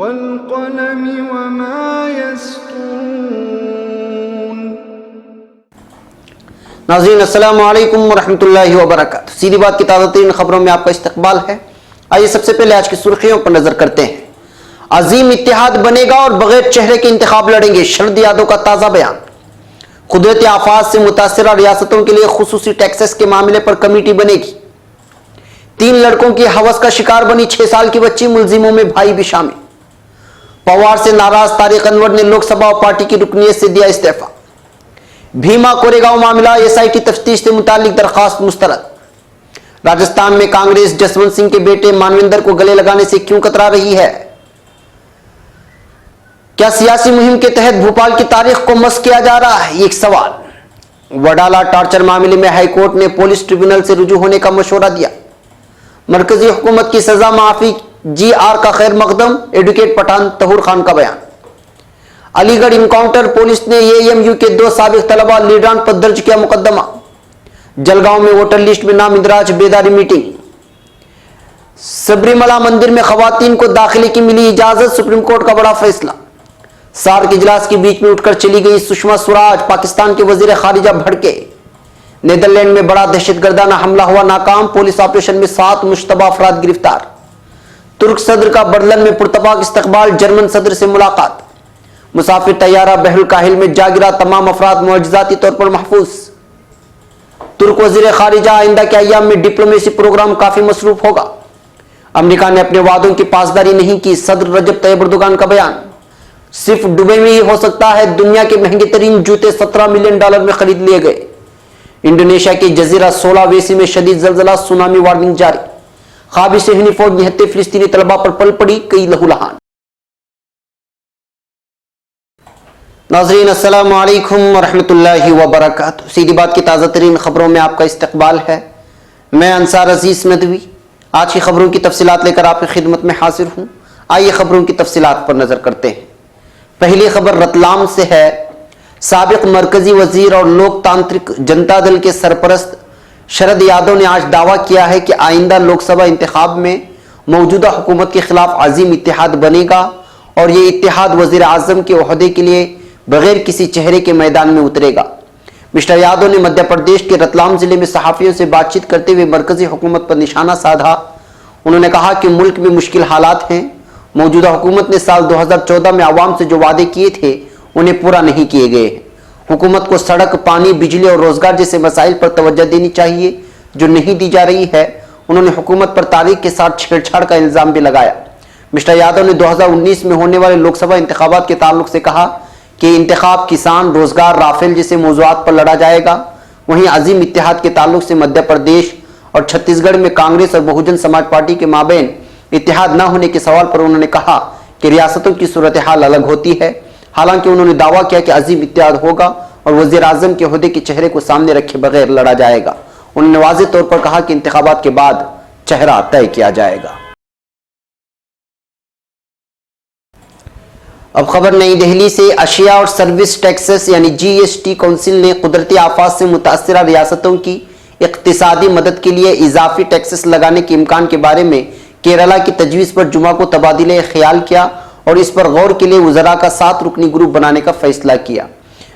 والقلم وما يسطرون۔ ناظرین السلام علیکم ورحمۃ اللہ وبرکاتہ۔ سیدھی بات کی تازہ ترین خبروں میں آپ کا استقبال ہے۔ آئیے سب سے پہلے آج کی سرخیوں پر نظر کرتے ہیں۔ عظیم اتحاد بنے گا اور بغیر چہرے کے انتخاب لڑیں گے، شرد یادو کا تازہ بیان۔ قدرتی آفات سے متاثرہ ریاستوں کے لیے خصوصی ٹیکسز کے معاملے پر کمیٹی بنے گی۔ 3 لڑکوں کی ہوس کا شکار بنی 6 سال کی بچی، ملزموں میں بھائی بھی شامل۔ پوار سے ناراض طارق انور نے لوک سبھا اور پارٹی کی رکنیت سے دیا استعفیٰ۔ بھیما کوریگاؤں معاملہ SIT تفتیش سے متعلق درخواست مسترد۔ راجستھان میں کانگریس جسونت سنگھ کے بیٹے مانویندر کو گلے لگانے سے کیوں کترا رہی ہے؟ کیا سیاسی مہم کے تحت بھوپال کی تاریخ کو مسخ کیا جا رہا ہے؟ یہ ایک سوال۔ وڈالہ ٹارچر معاملے میں ہائی کورٹ نے پولیس ٹریبونل سے رجوع ہونے کا مشورہ دیا۔ مرکزی حکومت کی سزا معافی GR کا خیر مقدم، ایڈوکیٹ پٹھان طہور خان کا بیان۔ علی گڑھ انکاؤنٹر پولیس نے AMU کے 2 سابق طلبہ لیڈران پر درج کیا مقدمہ۔ جلگاؤں میں ووٹر لسٹ میں نام اندراج بیداری میٹنگ۔ سبریملا مندر میں خواتین کو داخلے کی ملی اجازت، سپریم کورٹ کا بڑا فیصلہ۔ سارک اجلاس کے بیچ میں اٹھ کر چلی گئی سشما سوراج، پاکستان کے وزیر خارجہ بھڑکے۔ نیدرلینڈ میں بڑا دہشت گردانہ حملہ ہوا ناکام، پولیس آپریشن میں 7 مشتبہ افراد گرفتار۔ ترک صدر کا برلن میں پرتپاک استقبال، جرمن صدر سے ملاقات۔ مسافر طیارہ بحر الکاہل میں جا گرا، تمام افراد معجزاتی طور پر محفوظ۔ ترک وزیر خارجہ آئندہ کے ایام میں ڈپلومیسی پروگرام کافی مصروف ہوگا۔ امریکہ نے اپنے وعدوں کی پاسداری نہیں کی، صدر رجب طیب اردوغان کا بیان۔ صرف دبئی میں ہی ہو سکتا ہے دنیا کے مہنگے ترین جوتے، $17 ملین میں خرید لیے گئے۔ انڈونیشیا کے جزیرہ سولاویسی میں شدید زلزلہ، سونامی وارننگ جاری۔ خوابی صہیونی فوج نہتے فلسطینی طلبہ پر پل پڑی، کئی لہولہان۔ ناظرین السلام علیکم ورحمۃ اللہ وبرکاتہ۔ سیدھی بات کی تازہ ترین خبروں میں آپ کا استقبال ہے۔ میں انصار عزیز ندوی آج کی خبروں کی تفصیلات لے کر آپ کی خدمت میں حاضر ہوں۔ آئیے خبروں کی تفصیلات پر نظر کرتے ہیں۔ پہلی خبر رتلام سے ہے۔ سابق مرکزی وزیر اور لوک تانترک جنتا دل کے سرپرست شرد یادو نے آج دعویٰ کیا ہے کہ آئندہ لوک سبھا انتخاب میں موجودہ حکومت کے خلاف عظیم اتحاد بنے گا اور یہ اتحاد وزیر اعظم کے عہدے کے لیے بغیر کسی چہرے کے میدان میں اترے گا۔ مسٹر یادو نے مدھیہ پردیش کے رتلام ضلع میں صحافیوں سے بات چیت کرتے ہوئے مرکزی حکومت پر نشانہ سادھا۔ انہوں نے کہا کہ ملک میں مشکل حالات ہیں، موجودہ حکومت نے سال 2014 میں عوام سے جو وعدے کیے تھے انہیں پورا نہیں کیے گئے ہیں۔ حکومت کو سڑک، پانی، بجلی اور روزگار جیسے مسائل پر توجہ دینی چاہیے جو نہیں دی جا رہی ہے۔ انہوں نے حکومت پر تاریخ کے ساتھ چھیڑ چھاڑ کا الزام بھی لگایا۔ مسٹر یادو نے 2019 میں ہونے والے لوک سبھا انتخابات کے تعلق سے کہا کہ انتخاب کسان، روزگار، رافیل جیسے موضوعات پر لڑا جائے گا۔ وہیں عظیم اتحاد کے تعلق سے مدھیہ پردیش اور چھتیس گڑھ میں کانگریس اور بہوجن سماج پارٹی کے مابین اتحاد نہ ہونے کے سوال پر انہوں نے کہا کہ ریاستوں کی صورتحال الگ ہوتی ہے۔ حالانکہ انہوں نے دعویٰ کیا کہ عظیم اتحاد ہوگا اور وزیر اعظم کے عہدے کے چہرے کو سامنے رکھے بغیر لڑا جائے گا۔ انہوں نے واضح طور پر کہا کہ انتخابات کے بعد چہرہ طے کیا جائے گا۔ اب خبر نئی دہلی سے۔ اشیاء اور سروس ٹیکسز یعنی GST کونسل نے قدرتی آفات سے متاثرہ ریاستوں کی اقتصادی مدد کے لیے اضافی ٹیکسز لگانے کے امکان کے بارے میں کیرالہ کی تجویز پر جمعہ کو تبادلہ خیال کیا اور اس پر غور کے لیے وزراء کا 7 رکنی گروپ بنانے کا فیصلہ کیا۔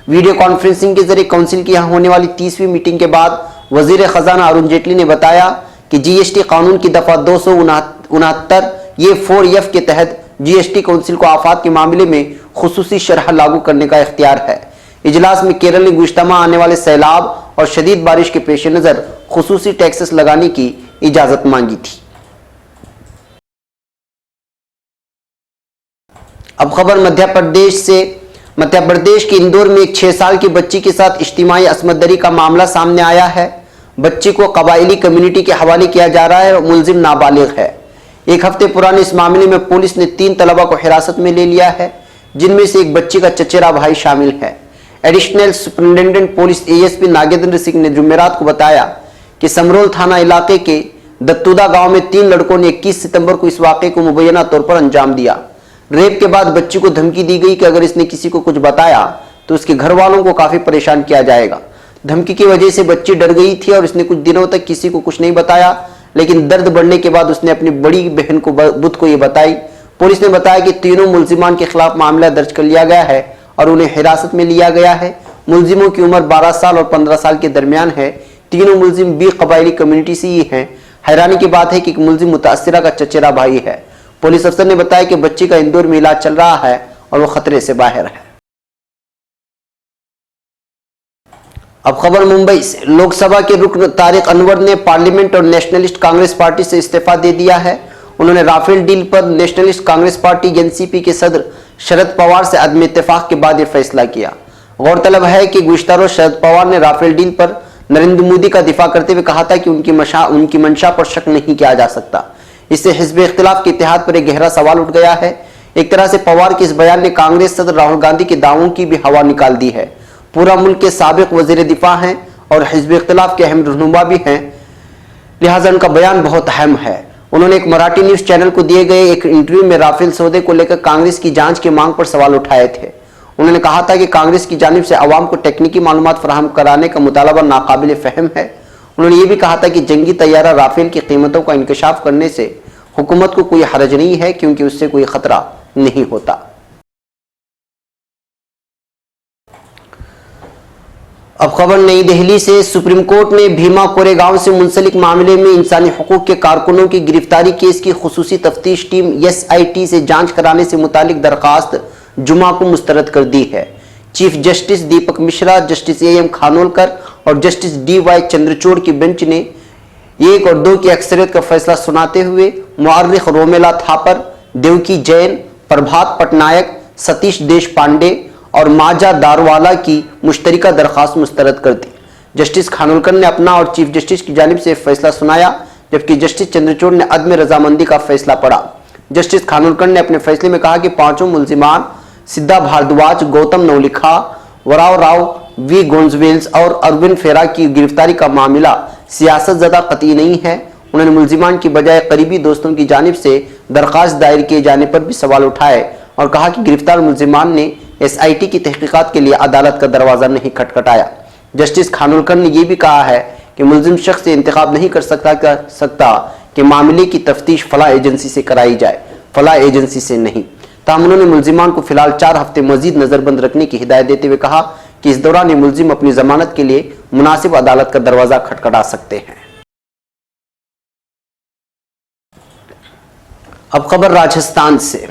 ویڈیو کانفرنسنگ کے ذریعے کونسل کی یہاں ہونے والی 30ویں میٹنگ کے بعد وزیر خزانہ ارون جیٹلی نے بتایا کہ GST قانون کی دفعہ 269 یہ 4F کے تحت GST کونسل کو آفات کے معاملے میں خصوصی شرح لاگو کرنے کا اختیار ہے۔ اجلاس میں کیرل نے گزشتہ ماہ آنے والے سیلاب اور شدید بارش کے پیش نظر خصوصی ٹیکسز لگانے کی اجازت مانگی تھی۔ اب خبر مدھیہ پردیش سے۔ مدھیہ پردیش کے اندور میں ایک 6 سال کی بچی کے ساتھ اجتماعی عصمت دری کا معاملہ سامنے آیا ہے۔ بچی کو قبائلی کمیونٹی کے حوالے کیا جا رہا ہے اور ملزم نابالغ ہے۔ 1 ہفتے پرانے اس معاملے میں پولیس نے 3 طلبہ کو حراست میں لے لیا ہے، جن میں سے ایک بچی کا چچیرا بھائی شامل ہے۔ Additional superintendent police ASP Nagender Singh نے جمعرات کو بتایا کہ سمرول تھانہ علاقے کے دتودا گاؤں میں 3 لڑکوں نے 21 ستمبر کو اس واقعے کو مبینہ طور پر انجام دیا۔ ریپ کے بعد بچی کو دھمکی دی گئی کہ اگر اس نے کسی کو کچھ بتایا تو اس کے گھر والوں کو کافی پریشان کیا جائے گا۔ دھمکی کی وجہ سے بچی ڈر گئی تھی اور اس نے کچھ دنوں تک کسی کو کچھ نہیں بتایا، لیکن درد بڑھنے کے بعد اس نے اپنی بڑی بہن کو بدھ کو یہ بتائی۔ पुलिस ने बताया कि तीनों मुलजिमान के खिलाफ मामला दर्ज कर लिया गया है और उन्हें हिरासत में लिया गया है। मुलजिमों की उम्र 12 साल और 15 साल के दरमियान है। तीनों मुलजिम बी कबायली कम्युनिटी से ही हैं। हैरानी की बात है कि मुलजिम मुतासिरा का चचेरा भाई है। पुलिस अफसर ने बताया कि बच्ची का इंदौर में इलाज चल रहा है और वो खतरे से बाहर है। अब खबर मुंबई से। लोकसभा के रुकन तारिक अनवर ने पार्लियामेंट और नेशनलिस्ट कांग्रेस पार्टी से इस्तीफा दे दिया है। उन्होंने राफेल डील पर नेशनलिस्ट कांग्रेस पार्टी एनसीपी के सदर शरद पवार से अदम इत्तेफाक के बाद यह फैसला किया। गौरतलब है कि गुज़िश्ता रोज शरद पवार ने राफेल डील पर नरेंद्र मोदी का दिफा करते हुए कहा था कि उनकी मंशा पर शक नहीं किया जा सकता। इससे हिज़्ब इख्तिलाफ के इत्तेहाद पर एक गहरा सवाल उठ गया है। एक तरह से पवार के इस बयान ने कांग्रेस सदर राहुल गांधी के दावों की भी हवा निकाल दी है। पूरा मुल्क के साबिक वजीर दिफा हैं और हिज़्ब इख्तिलाफ के अहम रहनुमा भी हैं, लिहाजा उनका बयान बहुत अहम है। उन्होंने एक मराठी न्यूज चैनल को दिए गए एक इंटरव्यू में राफेल सौदे को लेकर कांग्रेस की जांच की मांग पर सवाल उठाए थे। उन्होंने कहा था कि कांग्रेस की जानिब से अवाम को टेक्निकी मालूमात फराहम कराने का मुतालबा नाकाबिल फहम है। उन्होंने ये भी कहा था कि जंगी तैयारा राफेल की कीमतों का इंकशाफ करने से हुकूमत को कोई हरज नहीं है, क्योंकि उससे कोई खतरा नहीं होता। अब खबर नई दिल्ली से। सुप्रीम कोर्ट ने भीमा कोरेगांव से मुंसलिक मामले में इंसानी हकूक के कारकुनों की गिरफ्तारी केस की खुसूसी तफ्तीश टीम SIT से जांच कराने से मुतालिक दरखास्त जुमा को मुस्तरद कर दी है। Chief justice Deepak Mishra, justice AM Khanolkar और जस्टिस DY चंद्रचूड़ की बेंच ने 1 और 2 की अक्सरियत का फैसला सुनाते हुए मुअर्रिख रोमेला थापर, देवकी जैन, प्रभात पटनायक, सतीश देश पांडे और माजा दारवाला की मुश्तरका दरखास्त मुस्तरद कर दी। जस्टिस खानोलकर ने अपना और चीफ जस्टिस की जानिब से फैसला सुनाया, जबकि जस्टिस चंद्रचूड़ ने अदम रजामंदी का फैसला पढ़ा। जस्टिस खानोलकर ने अपने फैसले में कहा कि पांचों मुलजिमान सिद्धा भारद्वाज, गौतम नवलिखा, वराव राव, V गोंजवेल्स और अरविंद फेरा की गिरफ्तारी का मामला सियासत ज़दा कतई नहीं है। उन्होंने मुलजिमान की बजाय करीबी दोस्तों की जानिब से दरखास्त दायर किए जाने पर भी सवाल उठाए और कहा कि गिरफ्तार मुलजिमान ने SIT की तहकीकात के लिए अदालत का दरवाजा नहीं खटखटाया। जस्टिस खानोलकर ने यह भी कहा है कि मुलजिम शख्स से इंतखाब नहीं कर सकता कि मामले की तफ्तीश फला एजेंसी से कराई जाए, फला एजेंसी से नहीं। ताहम उन्होंने मुलजिमान को फिलहाल 4 हफ्ते मजीद नजरबंद रखने की हिदायत देते हुए कहा कि इस दौरान ये मुलजिम अपनी जमानत के लिए मुनासिब अदालत का दरवाजा खटखटा सकते हैं। अब खबर राजस्थान से।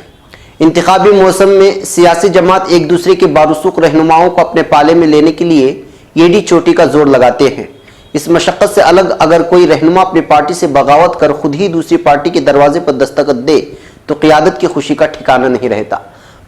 इंतखाबी मौसम में सियासी जमात एक दूसरे के बारूसूख रहनुमाओं को अपने पाले में लेने के लिए एड़ी चोटी का जोर लगाते हैं। इस मशक्कत से अलग अगर कोई रहनुमा अपनी पार्टी से बगावत कर खुद ही दूसरी पार्टी के दरवाजे पर दस्तखत दे तो क़ियादत की खुशी का ठिकाना नहीं रहता।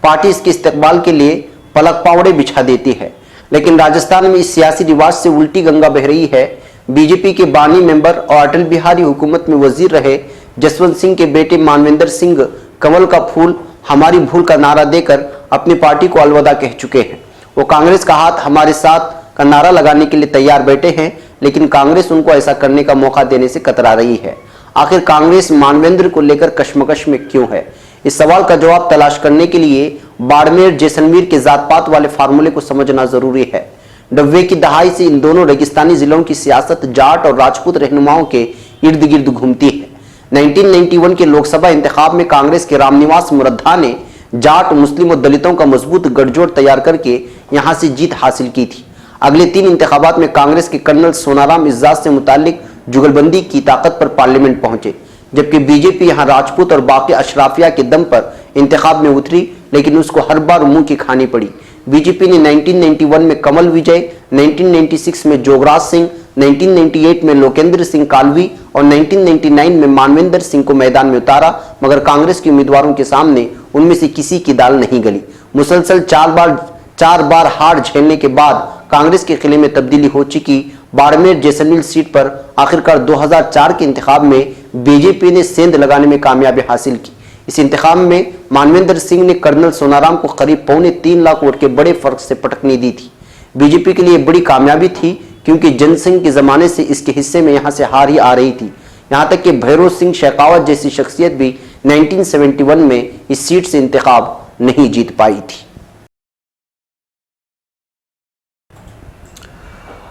पार्टी इसके इस्तकबाल के लिए पलक पावड़े बिछा देती है। लेकिन राजस्थान में इस सियासी रिवाज से उल्टी गंगा बह रही है। बीजेपी के बानी मेंबर और अटल बिहारी हुकूमत में वजीर रहे जसवंत सिंह के बेटे मानवेंद्र सिंह कमल का फूल हमारी भूल का नारा देकर अपनी पार्टी को अलविदा कह चुके हैं। वो कांग्रेस का हाथ हमारे साथ का नारा लगाने के लिए तैयार बैठे हैं, लेकिन कांग्रेस उनको ऐसा करने का मौका देने से कतरा रही है। आखिर कांग्रेस मानवेंद्र को लेकर कशमकश में क्यों है? इस सवाल का जवाब तलाश करने के लिए बाड़मेर जैसलमेर के जात पात वाले फार्मूले को समझना जरूरी है। नब्बे की दहाई से इन दोनों रेगिस्तानी जिलों की सियासत जाट और राजपूत रहनुमाओं के इर्द गिर्द घूमती है। 1991 के लोकसभा इंतखाब में कांग्रेस के रामनिवास मुरद्धा ने जाट, मुस्लिम और दलितों का मजबूत गठजोड़ तैयार करके यहां से जीत हासिल की थी। अगले 3 इंतखाबात में कांग्रेस के कर्नल सोनाराम इज्जाज से मुतालिक जुगलबंदी की ताकत पर पार्लियामेंट पहुंचे, जबकि बीजेपी यहां राजपूत और बाकी अशराफिया के दम पर इंतखाब में उतरी, लेकिन उसको हर बार मुंह की खानी पड़ी। बीजेपी ने 1991 में कमल विजय, 1996 में जोगराज सिंह, 1998 में लोकेंद्र सिंह कालवी और 1999 में मानवेंद्र सिंह को मैदान में उतारा, मगर कांग्रेस के उम्मीदवारों के सामने उनमें से किसी की दाल नहीं गली। मुसलसल 4 बार हार झेलने के बाद कांग्रेस के किले में तब्दीली हो चुकी बाड़मेर जैसलमेर सीट पर आखिरकार 2004 के इंतखाब में बीजेपी ने सेंध लगाने में कामयाबी हासिल की। इस इंतखाब में मानवेंद्र सिंह ने कर्नल सोनाराम को करीब 3.25 लाख वोट के बड़े फर्क से पटकनी दी थी। बीजेपी के लिए बड़ी कामयाबी थी, क्योंकि जनसंघ के जमाने से इसके हिस्से में यहां से हार ही आ रही थी। यहां तक कि भैरों सिंह शेखावत जैसी शख्सियत भी 1971 में इस सीट से इंतखाब नहीं जीत पाई थी।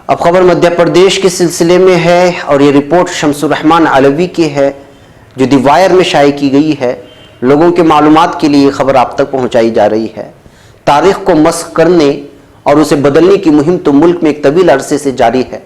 अब खबर मध्य प्रदेश के सिलसिले में है और ये रिपोर्ट शमसुर रहमान अलवी की है, जो दी वायर में शाये की गई है। लोगों के मालूमात के लिए खबर आप तक पहुंचाई जा रही है। तारीख को मस्ख करने और उसे बदलने की मुहिम तो मुल्क में एक तवील अरसे से जारी है,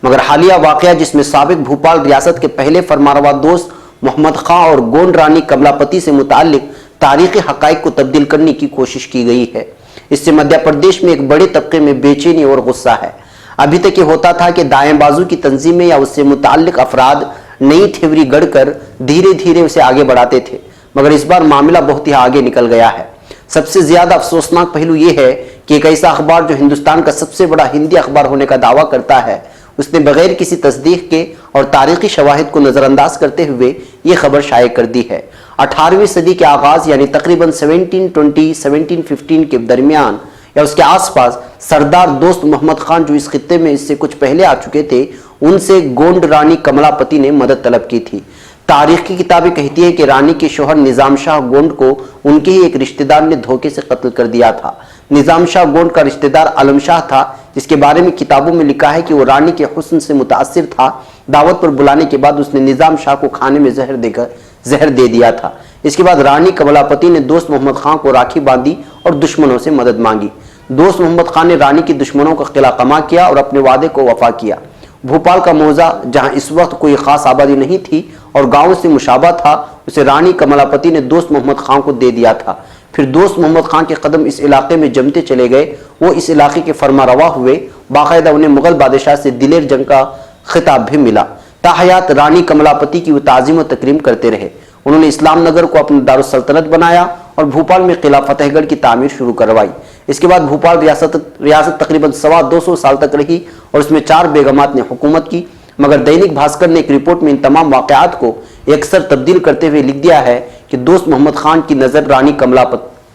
मगर हालिया वाकया जिसमें साबिक भोपाल रियासत के पहले फरमारवा दोस्त मोहम्मद खां और गोंड रानी कमलापति से मुताल्लिक तारीखी हकाइक को तब्दील करने की कोशिश की गई है। इससे मध्य प्रदेश में एक बड़े तबके में बेचैनी और गुस्सा है। अभी तक ये होता था कि दाएं बाजू की तंजीमें या उससे मुताल्लिक अफराद नई थ्योरी गढ़कर धीरे धीरे उसे आगे बढ़ाते थे, मगर इस बार मामला बहुत ही आगे निकल गया है। सबसे ज्यादा अफसोसनाक पहलू यह है कि एक ऐसा अखबार जो हिंदुस्तान का सबसे बड़ा हिंदी अखबार होने का दावा करता है, उसने बगैर किसी तस्दीक के और तारीखी शवाहिद को नजरअंदाज करते हुए ये खबर शाये कर दी है। 18वीं सदी के आगाज यानी तकरीबन 1720-1715 के दरमियान या उसके आसपास सरदार दोस्त मोहम्मद खान जो इस खित्ते में इससे कुछ पहले आ चुके थे, उनसे गोंड रानी कमलापति ने मदद तलब की थी। तारीख की किताबें कहती है कि रानी के शोहर निजाम शाह गोंड को उनके ही एक रिश्तेदार ने धोखे से कत्ल कर दिया था। निजाम शाह गोंड का रिश्तेदार आलम शाह था, जिसके बारे में किताबों में लिखा है कि वो रानी के हुस्न से मुतासिर था। दावत पर बुलाने के बाद उसने निजाम शाह को खाने में जहर दे दिया था। इसके बाद रानी कमलापति ने दोस्त मोहम्मद खान को राखी बांधी और दुश्मनों से मदद मांगी। दोस्त मोहम्मद खान ने रानी के दुश्मनों का किला कमा किया और अपने वादे को वफा किया। भोपाल का मौजा, जहां इस वक्त कोई खास आबादी नहीं थी और गांव से मुशाबा था, उसे रानी कमलापति ने दोस्त मोहम्मद खान को दे दिया था। फिर दोस्त मोहम्मद खान के कदम इस इलाके में जमते चले गए। वो इस इलाके के फरमारवा हुए। बाकायदा उन्हें मुगल बादशाह से दिलेर जंग का खिताब भी मिला। ताहयात रानी कमलापति की वो ताज़ीम और तकरीम करते रहे। उन्होंने इस्लाम नगर को अपना दारुल सल्तनत बनाया और भोपाल में किला फतेहगढ़ की तामीर शुरू करवाई। इसके बाद भोपाल रियासत तकरीबन 250 साल तक रही और उसमें 4 बेगमात ने हुकूमत की। मगर दैनिक भास्कर ने एक रिपोर्ट में इन तमाम वाकयात को अक्सर तब्दील करते हुए लिख दिया है कि दोस्त मोहम्मद खान की नज़र रानी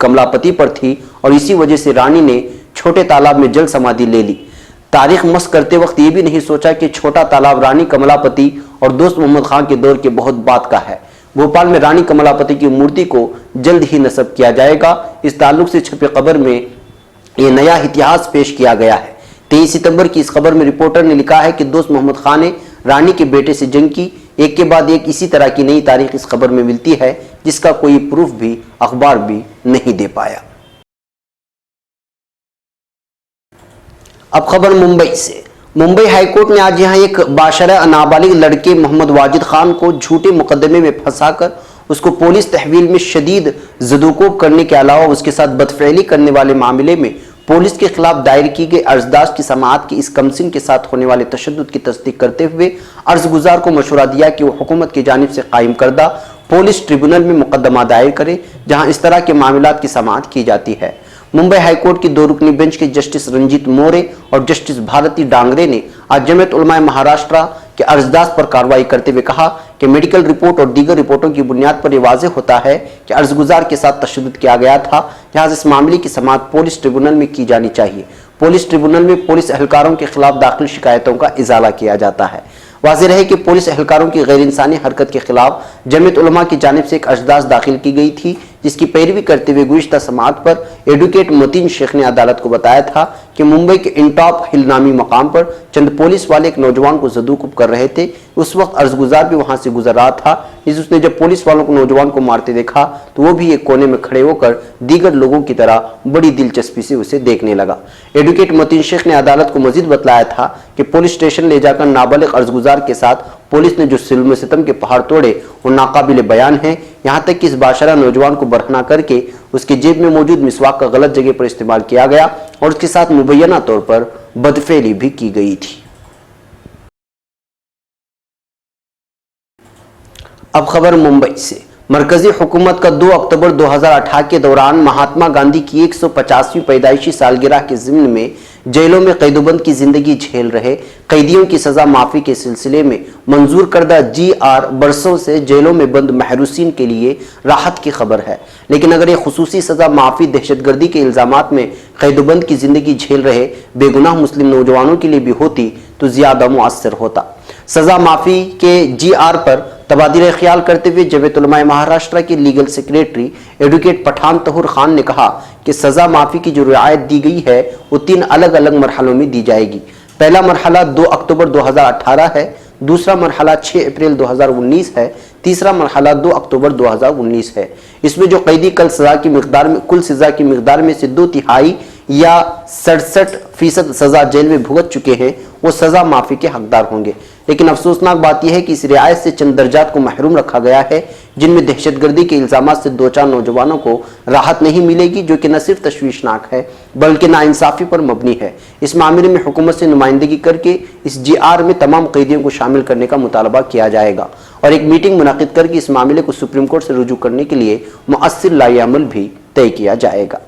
कमलापति पर थी और इसी वजह से रानी ने छोटे तालाब में जल समाधि ले ली। तारीख मस्क करते वक्त ये भी नहीं सोचा कि छोटा तालाब रानी कमलापति और दोस्त मोहम्मद खान के दौर के बहुत बाद का है। भोपाल में रानी कमलापति की मूर्ति को जल्द ही नस्ब किया जाएगा। इस ताल्लुक से छपे खबर में ये नया इतिहास पेश किया गया है। 23 सितंबर की इस खबर में रिपोर्टर ने लिखा है कि दोस्त मोहम्मद खान ने रानी के बेटे से जंग की। एक के बाद एक इसी तरह की नई तारीख इस खबर में मिलती है, जिसका कोई प्रूफ भी अखबार भी नहीं दे पाया। अब खबर मुंबई से। मुंबई हाईकोर्ट ने आज यहां एक बाशरा नाबालिग लड़के मोहम्मद वाजिद खान को झूठे मुकदमे में फंसाकर उसको पुलिस तहवील में शदीद ज़दुकोब करने के अलावा उसके साथ बदफेली करने वाले मामले में पुलिस के खिलाफ दायर की गई अर्जदाश्त की समाअत की इस कमसिन के साथ होने वाले तशद्दुद की तस्दीक करते हुए अर्जगुजार को मशवरा दिया कि वो हुकूमत की जानिब से कायम करदा पुलिस ट्रिब्यूनल में मुकदमा दायर करे, जहां इस तरह के मामलात की समाअत की जाती है। मुंबई हाईकोर्ट की 2 रुकनी बेंच के जस्टिस रंजीत मोरे और जस्टिस भारती डांगरे ने आज जमीयत उलमाए महाराष्ट्र के अर्जदाश्त पर कार्रवाई करते हुए कहा कि मेडिकल रिपोर्ट और दीगर रिपोर्टों की बुनियाद पर यह वाज़ेह होता है कि अर्जगुजार के साथ तशद्दुद किया गया था, लिहाजा इस मामले की समाअत पुलिस ट्रिब्यूनल में की जानी चाहिए। पुलिस ट्रिब्यूनल में पुलिस एहलकारों के खिलाफ दाखिल शिकायतों का इजाला किया जाता है। वाज़ेह रहे कि पुलिस एहलकारों की गैर इंसानी हरकत के खिलाफ जमीयत उलमा की जानिब से एक अर्जदाश्त दाखिल की गई थी, जिसकी पैरवी करते हुए गुज़िश्ता समाअत पर एडवोकेट मतीन शेख ने अदालत को बताया था कि मुंबई के इंटॉप हिल नामी मकाम पर चंद पुलिस वाले एक नौजवान को ज़दूकुब कर रहे थे। उस वक्त अर्जगुजार भी वहां से गुजर रहा था। उसने जब पुलिस वालों को नौजवान को मारते देखा तो वो भी एक कोने में खड़े होकर दीगर लोगों की तरह बड़ी दिलचस्पी से उसे देखने लगा। एडवोकेट मतीन शेख ने अदालत को मजीद बतलाया था कि पुलिस स्टेशन ले जाकर नाबालिग अर्जगुजार के साथ पुलिस ने जो जुल्म सितम के पहाड़ तोड़े वो नाकाबिल बयान है। यहाँ तक कि इस बाशरा नौजवान को बरहना करके उसकी जेब में मौजूद मिसवाक का गलत जगह पर इस्तेमाल किया गया और उसके साथ मुबैना तौर पर बदफेली भी की गई थी। अब खबर मुंबई से। मरकजी हुकूमत का 2 अक्टूबर 2018 के दौरान महात्मा गांधी की 150वीं पैदाइशी सालगिरह के ज़िम्न में जेलों में कैदोबंद की जिंदगी झेल रहे कैदियों की सजा माफी के सिलसिले में मंजूर करदा GR बरसों से जेलों में बंद महरूसीन के लिए राहत की खबर है। लेकिन अगर ये खुसूसी सजा माफी दहशतगर्दी के इल्जामात में कैदोबंद की जिंदगी झेल रहे बेगुनाह मुस्लिम नौजवानों के लिए भी होती तो ज्यादा मुअस्सर होता। सजा माफी के GR पर तबादला ख्याल करते हुए जमीयत उलमाए महाराष्ट्र के legal secretary advocate Pathan Tahoor Khan ने कहा कि सजा माफी की जो रियायत दी गई है वो 3 अलग अलग मरहलों में दी जाएगी। पहला मरहला 2 अक्टूबर 2018 है, दूसरा मरहला 6 अप्रैल 2019 है, तीसरा मरहला 2 अक्टूबर 2019 है। इसमें जो कैदी कुल सजा की मिकदार में से 2/3 या 67% सजा जेल में भुगत चुके हैं वो सजा माफी के हकदार होंगे। लेकिन अफसोसनाक बात यह है कि इस रियायत से चंद दर्जात को महरूम रखा गया है जिनमें दहशतगर्दी के इल्जामात से 2-4 नौजवानों को राहत नहीं मिलेगी, जो कि न सिर्फ तशवीशनाक है बल्कि नाइंसाफी पर मबनी है। इस मामले में हुकूमत से नुमाइंदगी करके इस GR में तमाम कैदियों को शामिल करने का मुतालबा किया जाएगा और एक मीटिंग मुनक्किद करके इस मामले को सुप्रीम कोर्ट से रुजू करने के लिए मुअस्सिर लाएअमल भी तय किया जाएगा।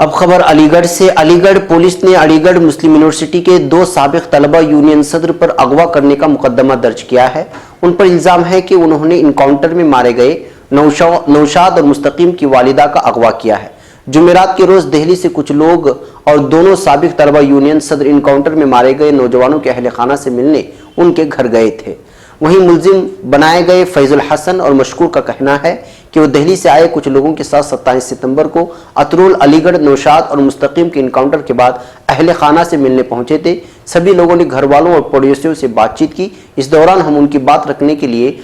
अब खबर अलीगढ़ से। अलीगढ़ पुलिस ने अलीगढ़ मुस्लिम यूनिवर्सिटी के 2 साबिक तलबा यूनियन सदर पर अगवा करने का मुकदमा दर्ज किया है। उन पर इल्जाम है कि उन्होंने इनकाउंटर में मारे गए नौशाद और मुस्तकीम की वालिदा का अगवा किया है। जुमेरात के रोज दिल्ली से कुछ लोग और दोनों साबिक तलबा यूनियन सदर इनकाउंटर में मारे गए नौजवानों के अहले खाना से मिलने उनके घर गए थे। वहीं मुलजिम बनाए गए फैजुल हसन और मशकूर का कहना है कि वो दिल्ली से आए कुछ लोगों के साथ 27 सितंबर को अतरुल अलीगढ़ नौशाद और मुस्तकीम के इनकाउंटर के बाद अहले खाना से मिलने पहुंचे थे। सभी लोगों ने घर वालों और पड़ोसियों से बातचीत की। इस दौरान हम उनकी बात रखने के लिए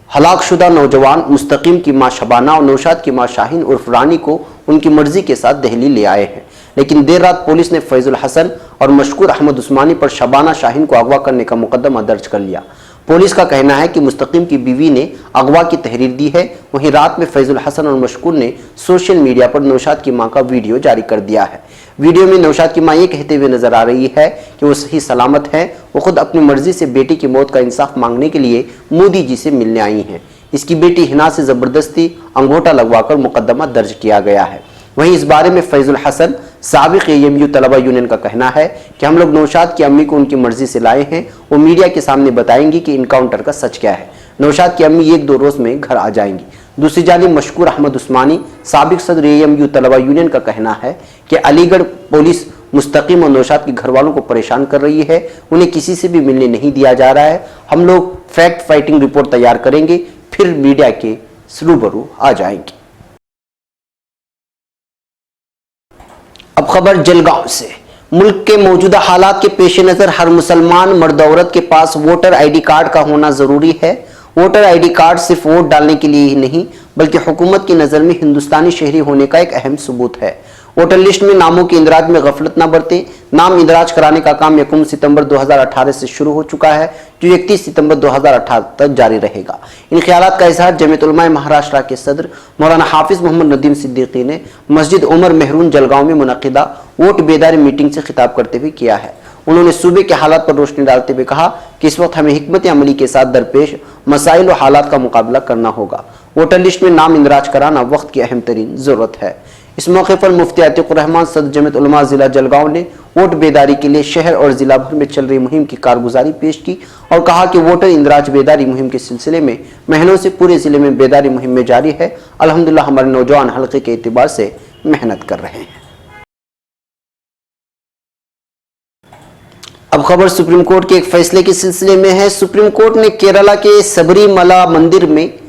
हलाकशुदा नौजवान मुस्तकीम की मां शबाना और नौशाद की मां शाहीन उर्फ रानी को उनकी मर्जी के साथ दिल्ली ले आए हैं। लेकिन देर रात पुलिस ने फैजुल हसन और मशकूर अहमद उस्मानी पर शबाना शाहीन को अगवा करने का मुकदमा दर्ज कर लिया। पुलिस का कहना है कि मुस्तकीम की बीवी ने अगवा की तहरीर दी है। वहीं रात में फैजुल हसन और मशकूर ने सोशल मीडिया पर नौशाद की मां का वीडियो जारी कर दिया है। वीडियो में नौशाद की मां ये कहते हुए नजर आ रही है कि वो सही सलामत है। वो खुद अपनी मर्जी से बेटी की मौत का इंसाफ मांगने के लिए मोदी जी से मिलने आई हैं। इसकी बेटी हिना से जबरदस्ती अंगूठा लगवाकर मुकदमा दर्ज किया गया है। वहीं इस बारे में फैजुल हसन साबिक AMU तलबा यूनियन का कहना है कि हम लोग नौशाद की अम्मी को उनकी मर्जी से लाए हैं। वो मीडिया के सामने बताएंगी कि इनकाउंटर का सच क्या है। नौशाद की अम्मी 1-2 रोज में घर आ जाएंगी। दूसरी जानिब मशकूर अहमद उस्मानी साबिक सदर AMU तलबा यूनियन का कहना है कि अलीगढ़ पुलिस मुस्तकीम और नौशाद के घर वालों को परेशान कर रही है। उन्हें किसी से भी मिलने नहीं दिया जा रहा है। हम लोग फैक्ट फाइटिंग रिपोर्ट तैयार करेंगे, फिर मीडिया के रूबरू आ जाएंगे। अब खबर जलगांव से। मुल्क के मौजूदा हालात के पेश नजर हर मुसलमान मर्द औरत के पास वोटर ID कार्ड का होना जरूरी है। वोटर ID कार्ड सिर्फ वोट डालने के लिए ही नहीं बल्कि हुकूमत की नजर में हिंदुस्तानी शहरी होने का एक अहम सबूत है। वोटर लिस्ट में नामों के इंदराज में गफलत न बरतें। नाम इंदराज कराने का काम 1 सितंबर 2018 से शुरू हो चुका है, जो 31 सितंबर 2018 तक जारी रहेगा। इन ख्यालात का इजहार जमीयत उलमा महाराष्ट्र के सदर मौलाना हाफिज मोहम्मद नदीम सिद्दीकी ने मस्जिद उमर मेहरून जलगांव में मुनक्किदा वोट बेदारी मीटिंग से खिताब करते हुए किया है। उन्होंने सूबे के हालात पर रोशनी डालते हुए कहा कि इस वक्त हमें हिकमत अमली के साथ दरपेश मसाइल और हालात का मुकाबला करना होगा। वोटर लिस्ट में नाम इंदराज कराना वक्त की अहम तरीन जरूरत है। इस मौके पर मुफ्ती अतीकुर रहमान सदर जमीयत उलमा जिला जलगांव ने वोट बेदारी के लिए शहर और जिला भर में चल रही मुहिम की कारगुजारी पेश की और कहा कि वोटर इंदराज बेदारी मुहिम के सिलसिले में महीनों से पूरे जिले में बेदारी मुहिम में जारी है। अल्हम्दुलिल्लाह हमारे नौजवान हल्के के एतबार से मेहनत कर रहे हैं। अब खबर सुप्रीम कोर्ट के एक फैसले के सिलसिले में है। सुप्रीम कोर्ट ने केरला के सबरीमला मंदिर में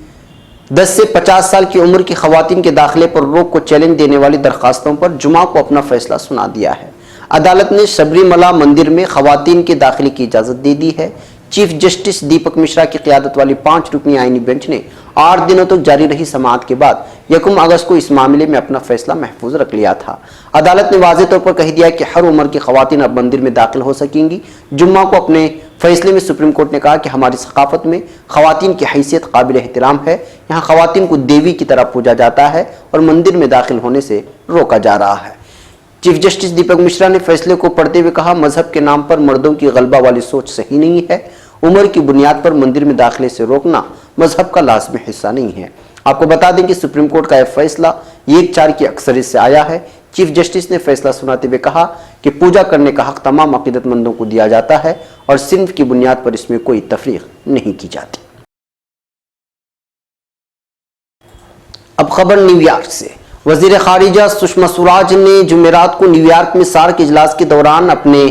10 से 50 साल की उम्र की खवातीन के दाखिले पर रोक को चैलेंज देने वाली दरखास्तों पर जुमा को अपना फैसला सुना दिया है। अदालत ने सबरीमला मंदिर में खवातीन के दाखिले की इजाजत दे दी है। चीफ जस्टिस दीपक मिश्रा की क़यादत वाली 5 रुकनी आईनी बेंच ने 8 दिनों तक जारी रही समाअत के बाद 1 अगस्त को इस मामले में अपना फैसला महफूज रख लिया था। अदालत ने वाज़ेह तौर पर कह दिया कि हर उम्र की खवातीन अब मंदिर में दाखिल हो सकेंगी। जुम्मा को अपने फैसले में सुप्रीम कोर्ट ने कहा कि हमारी सकाफत में खवातीन की हैसियत काबिल एहतराम है। यहाँ खवातीन को देवी की तरह पूजा जाता है और मंदिर में दाखिल होने से रोका जा रहा है। चीफ जस्टिस दीपक मिश्रा ने फैसले को पढ़ते हुए कहा, मजहब के नाम पर मर्दों की गलबा वाली सोच सही नहीं है। उम्र की बुनियाद पर मंदिर में दाखिले से रोकना मजहब का लाजमी हिस्सा नहीं है। आपको बता दें कि सुप्रीम कोर्ट का यह फैसला 1-4 की अक्सरियत से आया है। चीफ जस्टिस ने फैसला सुनाते हुए कहा कि पूजा करने का हक तमाम अकीदतमंदों को दिया जाता है और सिन्फ की बुनियाद पर इसमें कोई तफरीक नहीं की जाती। अब खबर न्यूयॉर्क से। वजीर खारिजा सुषमा स्वराज ने जुमेरात को न्यूयॉर्क में सार्क इजलास के दौरान अपने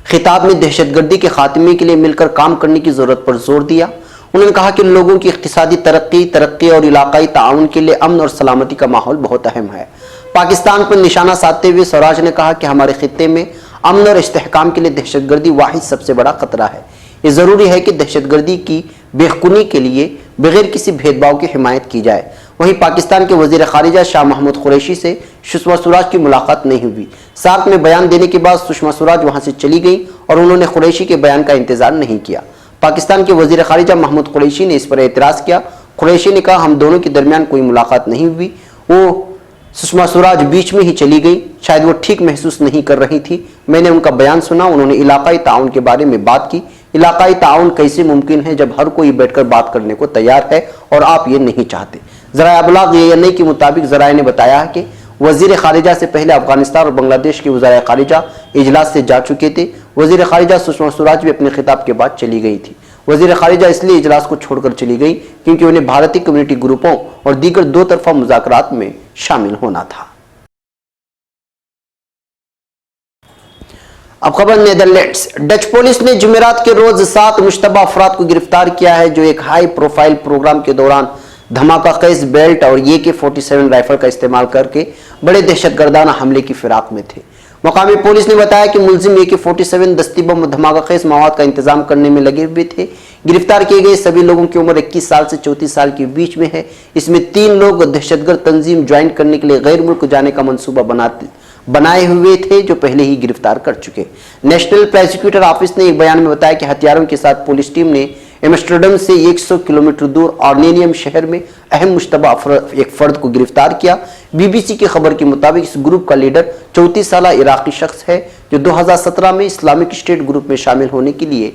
खिताब में दहशतगर्दी के खात्मे के लिए मिलकर काम करने की जरूरत पर जोर दिया। उन्होंने कहा कि लोगों की इक्तिसादी तरक्की और इलाकाई ताउन के लिए अमन और सलामती का माहौल बहुत अहम है। पाकिस्तान पर निशाना साधते हुए स्वराज ने कहा कि हमारे खित्ते में امن اور استحकाम के लिए दहशतगर्दी वाहिद सबसे बड़ा खतरा है। ये ज़रूरी है कि दहशतगर्दी की बेखुनी के लिए बगैर किसी भेदभाव की हिमायत की जाए। वहीं पाकिस्तान के वज़ीर ख़ारिजा शाह महमूद कुरैशी से सुषमा स्वराज की मुलाकात नहीं हुई। सार्क में बयान देने के बाद सुषमा स्वराज वहां से चली गई और उन्होंने कुरैशी के बयान का इंतजार नहीं किया। पाकिस्तान के वज़ीर ख़ारिजा महमूद कुरैशी ने इस पर एतराज़ किया। कुरैशी ने कहा, हम दोनों के दरमियान कोई मुलाकात नहीं हुई, वो सुषमा स्वराज बीच में ही चली गई, शायद वो ठीक महसूस नहीं कर रही थी। मैंने उनका बयान सुना, उन्होंने इलाकाई ताउन के बारे में बात की। इलाकाई ताउन कैसे मुमकिन है जब हर कोई बैठकर बात करने को तैयार है और आप ये नहीं चाहते। ज़राए अबलाग ANI के मुताबिक ज़राए ने बताया है कि वज़ीर ख़ारिजा से पहले अफगानिस्तान और बांग्लादेश के वज़ीर ख़ारिजा इजलास से जा चुके थे। वज़ीर ख़ारिजा सुषमा स्वराज भी अपने खिताब के बाद चली गई थी। वज़ीर ख़ारिजा इसलिए इजलास को छोड़कर चली गई क्योंकि उन्हें भारतीय कम्युनिटी ग्रुपों और दीगर दो तरफा मुज़ाकरात में शामिल होना था। अब खबर नेदरलैंड्स। डच पुलिस ने जुमेरात के रोज 7 मुश्तबा अफराद को गिरफ्तार किया है जो एक हाई प्रोफाइल प्रोग्राम के दौरान धमाका खेज बेल्ट और AK-47 राइफल का इस्तेमाल करके बड़े दहशतगर्दाना हमले की फिराक में थे। मकामी पुलिस ने बताया कि मुलजिम AK-47 दस्ती बम और धमाका खेज मवाद का इंतजाम करने में लगे हुए थे। गिरफ्तार किए गए सभी लोगों की उम्र 21 साल से 34 साल के बीच में है। इसमें 3 लोग दहशतगर्द तंजीम ज्वाइन करने के लिए गैर मुल्क जाने का मंसूबा बनाए हुए थे जो पहले ही गिरफ्तार कर चुके। नेशनल प्रोसिक्यूटर ऑफिस ने एक बयान में बताया कि हथियारों के साथ पुलिस टीम ने एम्स्टर्डम से 100 किलोमीटर दूर आर्नेनियम शहर में अहम मुश्तबा एक फर्द को गिरफ्तार किया। BBC की खबर के मुताबिक इस ग्रुप का लीडर 34 साल इराकी शख्स है जो 2017 में इस्लामिक स्टेट ग्रुप में शामिल होने के लिए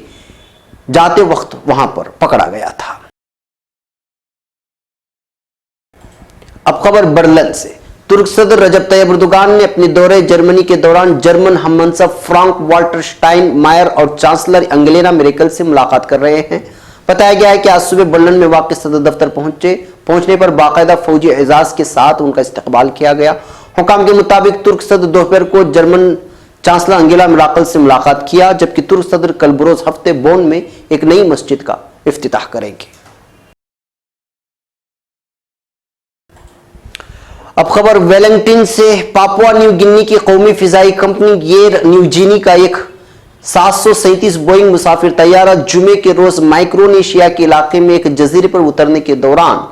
जाते वक्त वहां पर पकड़ा गया था। अब खबर बर्लिन से। तुर्क सदर रजब तैयब एर्दोगान ने अपने दौरे जर्मनी के दौरान जर्मन हममनसब फ्रांक वाल्टर स्टाइनमायर और चांसलर एंगेला मेर्केल से मुलाकात कर रहे हैं। बताया गया है कि आज सुबह बर्लिन में वाक़ सदर दफ्तर पहुंचने पर बाकायदा फौजी एजाज के साथ उनका इस्तकबाल किया गया। हुकाम के मुताबिक तुर्क सदर दोपहर को जर्मन चांसलर एंगेला मेर्केल से मुलाकात किया, जबकि तुर्क सदर कल बरोज हफ्ते बोन में एक नई मस्जिद का इफ्तिताह करेंगे। अब खबर वेलिंगटन से। पापुआ न्यू गिनी की कौमी फिजाई कंपनी एयर न्यूजीनी का एक 737 बोइंग मुसाफिर तैयारा जुमे के रोज माइक्रोनेशिया के इलाके में एक जजीरे पर उतरने के दौरान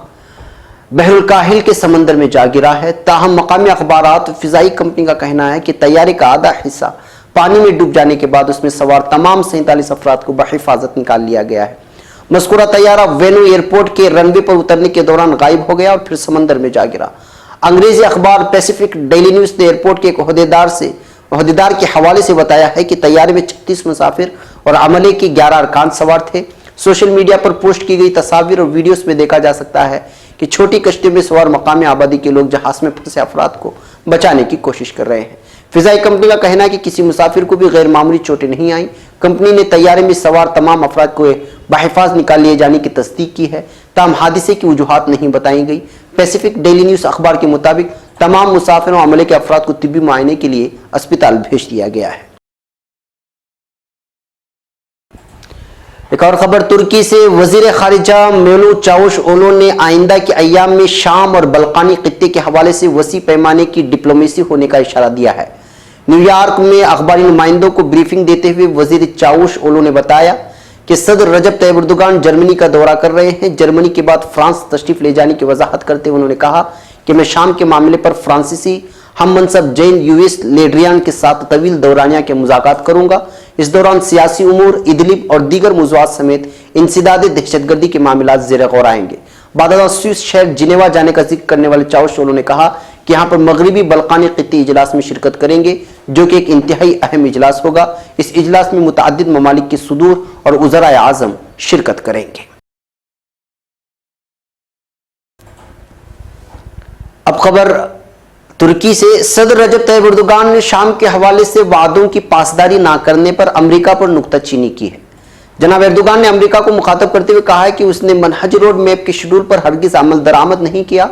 बहरुल काहिल के समंदर में जा गिरा है। ताहम मकामी अखबारात फिजाई कंपनी का कहना है कि तैयारे का आधा हिस्सा पानी में डूब जाने के बाद उसमें सवार तमाम 47 अफराद को बहिफाजत निकाल लिया गया है। मज़कूरा तैयारा वेनू एयरपोर्ट के रनवे पर उतरने के दौरान गायब हो गया और फिर समंदर में जा गिरा। अंग्रेजी अखबार पैसिफिक डेली न्यूज ने एयरपोर्ट के एक ओहदेदार के हवाले से बताया है कि तैयारे में 36 मुसाफिर और अमले के 11 अरकान सवार थे। सोशल मीडिया पर पोस्ट की गई तस्वीर और वीडियोस में देखा जा सकता है कि छोटी कश्ती में सवार मकामी आबादी के लोग जहाज में फंसे अफराद को बचाने की कोशिश कर रहे हैं। फिजाई कंपनी का कहना है कि किसी मुसाफिर को भी गैर मामूली चोटें नहीं आई। कंपनी ने तैयारे में सवार तमाम अफराद को बहिफाज निकाल लिए जाने की तस्दीक की है। ताहम हादसे की वजूहात नहीं बताई गई। पैसिफिक डेली न्यूज अखबार के मुताबिक तमाम मुसाफिरों अमले के अफराद को तिब्बी मुआयने के लिए अस्पताल भेज दिया गया है। एक और खबर तुर्की से। वजीर खारिजा मेवलूत चावुशओगलू ने आइंदा के अय्याम में शाम और बल्कानी खित्ते के हवाले से वसी पैमाने की डिप्लोमेसी होने का इशारा दिया है। न्यूयॉर्क में अखबारी नुमाइंदों को ब्रीफिंग देते हुए वजीर चावुशओगलू ने बताया कि सदर रजब तैयब एर्दोगान जर्मनी का दौरा कर रहे हैं। जर्मनी के बाद फ्रांस तशरीफ ले जाने की वजाहत करते हुए उन्होंने कहा कि मैं शाम के मामले पर फ्रांसीसी हम मनसब जैन यूएस लेड्रियान के साथ तवील दौरानिया के मुज़ाकरात करूंगा। इस दौरान सियासी उमूर, इदलिब और दीगर मौज़ूआत समेत इंसदादे दहशतगर्दी के मामलात ज़ेर गौर आएंगे। बाद स्विस शहर जिनेवा जाने का जिक्र करने वाले चावुशओगलू ने कहा कि यहाँ पर मगरबी बल्कानी खित्ती इजलास में शिरकत करेंगे जो कि एक इंतहाई अहम इजलास होगा। इस इजलास में मुतअद्दिद ममालिक के सुदूर और उज़राए आज़म शिरकत करेंगे। अब खबर तुर्की से। सदर रजब तैयब एर्दोगान ने शाम के हवाले से वादों की पासदारी ना करने पर अमेरिका पर नुक्ताचीनी की है। जनाब एर्दोगान ने अमेरिका को मुखातब करते हुए कहा है कि उसने मनहज रोड मैप के शेड्यूल पर हरगिज अमल दरामद नहीं किया।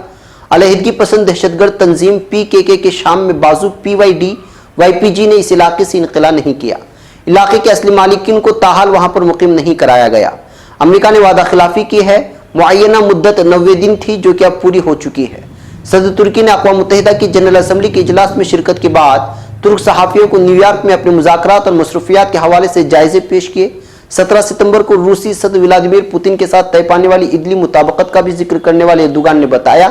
अलहदगी पसंद दहशतगर्द तंजीम PKK के शाम में बाजू PYD YPG ने इस इलाके से इनक़िला नहीं किया। इलाके के असली मालिकिन को ताहाल वहां पर मुकीम नहीं कराया गया। अमेरिका ने वादा खिलाफी की है। मुअय्यना मुद्दत 90 दिन थी जो कि अब पूरी हो चुकी है। सदर तुर्की ने अक़वाम मुत्तहिदा की जनरल असम्बली के इजलास में शिरकत के बाद तुर्क सहाफ़ियों को न्यूयॉर्क में अपने मुज़ाकरात और मसरूफियात के हवाले से जायज़े पेश किए। 17 सितंबर को रूसी सदर व्लादिमीर पुतिन के साथ तय पाने वाली इदली मुताबकत का भी जिक्र करने वाले एर्दोगान ने बताया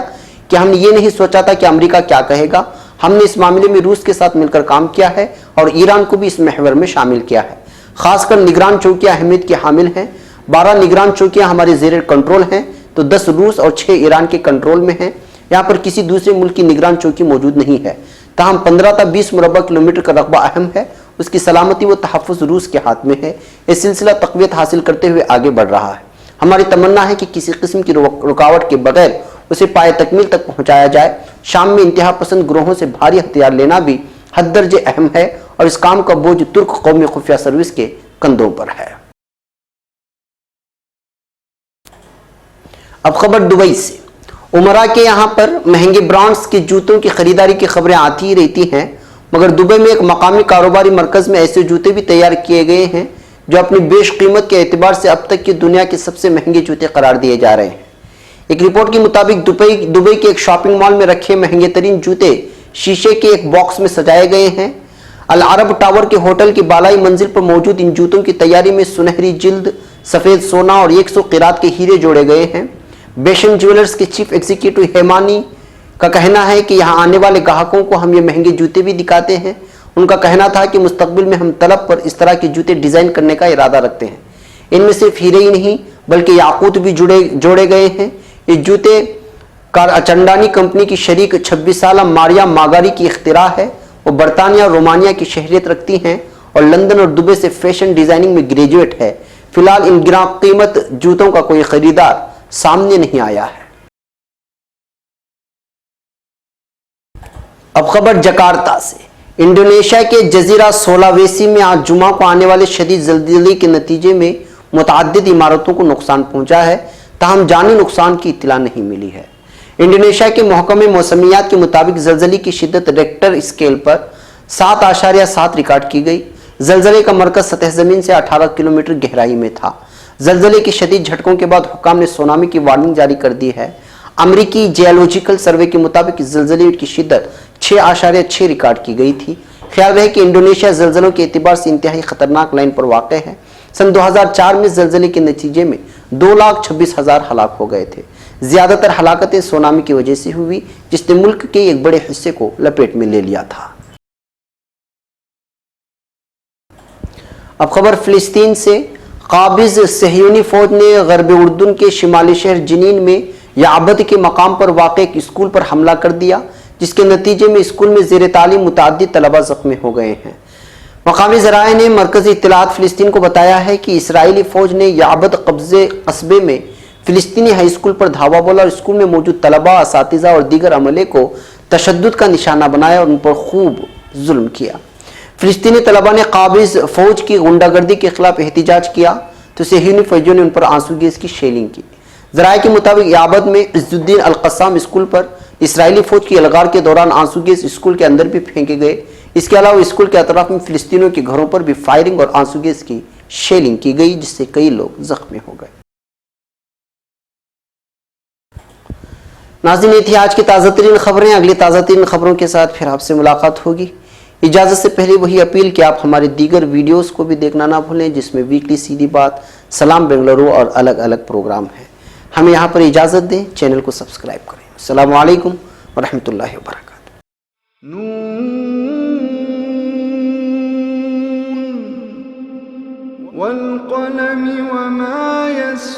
कि हमने ये नहीं सोचा था कि अमेरिका क्या कहेगा, हमने इस मामले में रूस के साथ मिलकर काम किया है और ईरान को भी इस महवर में शामिल किया है। खासकर निगरान चौकियां अहमियत की हामिल हैं। 12 निगरान चौकियां हमारे ज़ेर कंट्रोल हैं तो 10 रूस और 6 ईरान के कंट्रोल में हैं। यहाँ पर किसी दूसरे मुल्क की निगरान चौकी मौजूद नहीं है। ताहम 15 ता 20 मुरबा किलोमीटर का रकबा अहम है, उसकी सलामती व तहफ़्फ़ुज़ रूस के हाथ में है। यह सिलसिला तक़वियत हासिल करते हुए आगे बढ़ रहा है। हमारी तमन्ना है कि किसी किस्म की रुकावट के बगैर उसे पाए तकमील तक पहुँचाया जाए। शाम में इंतहा पसंद ग्रोहों से भारी हथियार लेना भी हद दर्जे अहम है और इस काम का बोझ तुर्क कौमी खुफिया सर्विस के कंधों पर है। अब खबर दुबई से। उमरा के यहाँ पर महंगे ब्रांड्स के जूतों की खरीदारी की खबरें आती ही रहती हैं, मगर दुबई में एक मकामी कारोबारी मरकज़ में ऐसे जूते भी तैयार किए गए हैं जो अपनी बेश कीमत के एतबार से अब तक की दुनिया के सबसे महंगे जूते करार दिए जा रहे हैं। एक रिपोर्ट के मुताबिक दुबई के एक शॉपिंग मॉल में रखे महंगे तरीन जूते शीशे के एक बॉक्स में सजाए गए हैं। अल अरब टावर के होटल की बालाई मंजिल पर मौजूद इन जूतों की तैयारी में सुनहरी जिल्द, सफ़ेद सोना और 100 क़िरात के हीरे जोड़े गए हैं। बेशन ज्वेलर्स के चीफ एग्जीक्यूटिव हेमानी का कहना है कि यहाँ आने वाले ग्राहकों को हम ये महंगे जूते भी दिखाते हैं। उनका कहना था कि मुस्तकबिल में हम तलब पर इस तरह के जूते डिज़ाइन करने का इरादा रखते हैं। इनमें सिर्फ हीरे ही नहीं बल्कि याकूत भी जोड़े गए हैं। ये जूते चंडानी कंपनी की शरीक 26 साल मारिया मागारी की इख्तिरा है। वो बरतानिया और रोमानिया की शहरियत रखती हैं और लंदन और दुबई से फैशन डिज़ाइनिंग में ग्रेजुएट है। फिलहाल इन गिरां कीमत जूतों का कोई खरीदार सामने नहीं आया है। अब खबर जकार्ता से। इंडोनेशिया के जजीरा सोलावेसी में आज जुमा को आने वाले शदीद ज़ल्ज़ले के नतीजे में मुतअद्दिद इमारतों को नुकसान पहुंचा है, ताहम जानी नुकसान की इत्तला नहीं मिली है। इंडोनेशिया के महकमे मौसमियात के मुताबिक ज़ल्ज़ले की शिद्दत रेक्टर स्केल पर 7.7 रिकॉर्ड की गई। ज़ल्ज़ले का मरकज़ सतह ज़मीन से 18 किलोमीटर गहराई में था। ज़ल्ज़ले के शदीद झटकों के बाद हुक्काम ने सुनामी की वार्निंग जारी कर दी है। अमरीकी जियोलॉजिकल सर्वे के मुताबिक ज़ल्ज़ले की शिद्दत 6.6 रिकॉर्ड की गई थी। ख्याल रहे कि इंडोनेशिया ज़ल्ज़लों के एतबार से इंतहाई ख़तरनाक लाइन पर वाक़ है। सन 2004 में ज़ल्ज़ले के नतीजे में 2,26,000 हलाक हो गए थे। ज़्यादातर हलाकतें सुनामी की वजह से हुई, जिसने मुल्क के एक बड़े हिस्से को लपेट में ले लिया था। अब खबर फ़िलिस्तीन से। काबिज़ सहयूनी फ़ौज ने गरब उर्दून के शिमाली शहर जनीन में याबद के मकाम पर वाक़ एक स्कूल पर हमला कर दिया, जिसके नतीजे में स्कूल में ज़ेर तालीम मुतअद्दिद तलबा ज़ख्मी हो गए हैं। मकामी ज़राए ने मरकज़ी इत्तलाआत फ़िलिस्तीन को बताया है कि इसराइली फ़ौज ने याबद कस्बे में फ़िलिस्तीनी हाई स्कूल पर धावा बोला और स्कूल में मौजूद तलबा, असातिज़ा और दीगर अमले को तशद्दुद का निशाना बनाया और उन पर खूब जुल्म किया। फ़िलिस्तीनी तलबा ने काबिज़ फ़ौज की गुंडागर्दी के खिलाफ एहतिजाज किया तो सहयूनी फ़ौजियों ने उन पर आंसू गैस की शेलिंग की। ज़राए के मुताबिक याबद में इज़्ज़ुद्दीन अल-क़स्साम स्कूल पर इसराइली फ़ौज की अलगार के दौरान आंसू गैस स्कूल के अंदर भी फेंके गए। इसके अलावा स्कूल के अतराफ में फ़िलिस्तीनियों के घरों पर भी फायरिंग और आंसू गैस की शेलिंग की गई, जिससे कई लोग ज़ख्मी हो गए। नाज़रीन, ये थी आज की ताज़ा तरीन खबरें। अगली ताज़ा तरीन खबरों के साथ फिर आपसे मुलाकात होगी। इजाज़त से पहले वही अपील कि आप हमारे दीगर वीडियोस को भी देखना ना भूलें, जिसमें वीकली सीधी बात, सलाम बेंगलुरु और अलग अलग प्रोग्राम हैं। हमें यहाँ पर इजाज़त दें, चैनल को सब्सक्राइब करें। अस्सलामु अलैकुम व रहमतुल्लाहि व बरकातुहू। वल क़लम वमा यस्तुरून।